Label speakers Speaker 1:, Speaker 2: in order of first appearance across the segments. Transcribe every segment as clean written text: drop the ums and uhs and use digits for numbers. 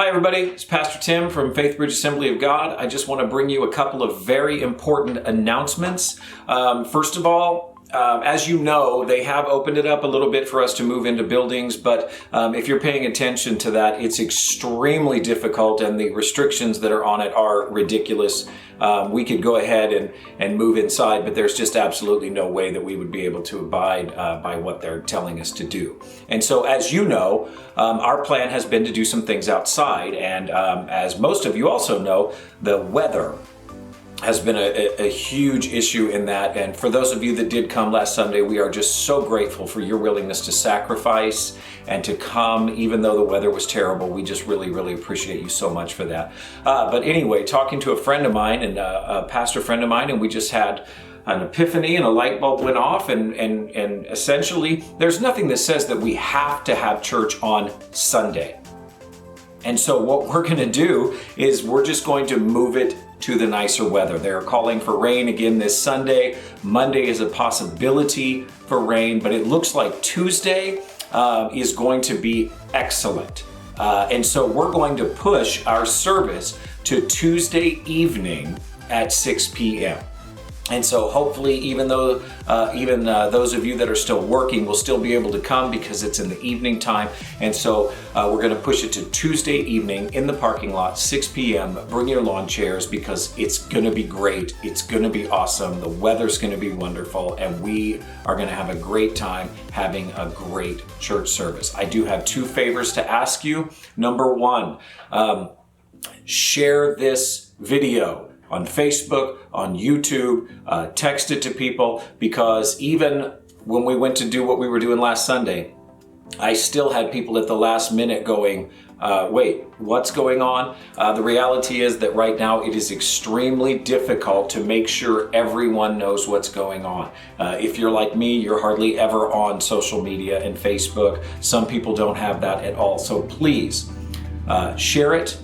Speaker 1: Hi everybody, it's Pastor Tim from Faithbridge Assembly of God. I just want to bring you a couple of very important announcements. First of all, as you know, they have opened it up a little bit for us to move into buildings, but if you're paying attention to that, it's extremely difficult and the restrictions that are on it are ridiculous. We could go ahead and move inside, but there's just absolutely no way that we would be able to abide by what they're telling us to do. And so, as you know, our plan has been to do some things outside, and as most of you also know, the weather has been a huge issue in that. And for those of you that did come last Sunday, we are just so grateful for your willingness to sacrifice and to come, even though the weather was terrible. We just really appreciate you so much for that. But anyway, talking to a friend of mine and a pastor friend of mine, and we just had an epiphany and a light bulb went off, and essentially there's nothing that says that we have to have church on Sunday. And so what we're going to do is we're just going to move it to the nicer weather. They're calling for rain again this Sunday. Monday is a possibility for rain, but it looks like Tuesday is going to be excellent. And so we're going to push our service to Tuesday evening at 6 p.m. And so hopefully, even those of you that are still working will still be able to come because it's in the evening time. And so we're going to push it to Tuesday evening in the parking lot, 6 p.m. Bring your lawn chairs because it's going to be great. It's going to be awesome. The weather's going to be wonderful, and we are going to have a great time having a great church service. I do have two favors to ask you. Number one, share this video on Facebook, on YouTube, text it to people, because even when we went to do what we were doing last Sunday, I still had people at the last minute going, wait, what's going on? The reality is that right now it is extremely difficult to make sure everyone knows what's going on. If you're like me, you're hardly ever on social media and Facebook. Some people don't have that at all. So please share it.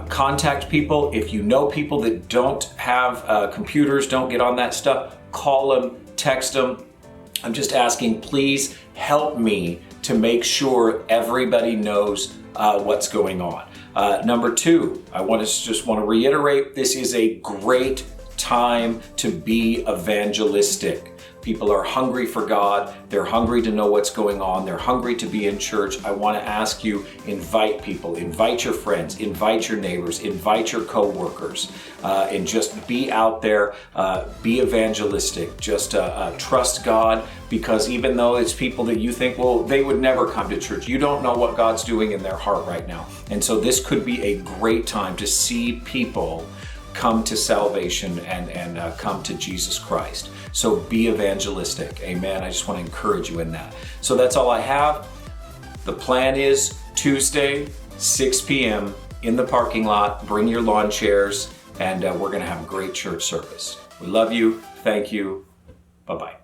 Speaker 1: Contact people. If you know people that don't have computers, don't get on that stuff, call them, text them. I'm just asking, please help me to make sure everybody knows what's going on. Number two, I just want to reiterate, this is a great time to be evangelistic. People are hungry for God. They're hungry to know what's going on. They're hungry to be in church. I want to ask you, invite people, invite your friends, invite your neighbors, invite your coworkers, and just be out there, be evangelistic. Just trust God, because even though it's people that you think, well, they would never come to church, you don't know what God's doing in their heart right now. And so this could be a great time to see people come to salvation and come to Jesus Christ. So be evangelistic. Amen. I just want to encourage you in that. So that's all I have. The plan is Tuesday, 6 p.m. in the parking lot. Bring your lawn chairs, and we're going to have a great church service. We love you. Thank you. Bye-bye.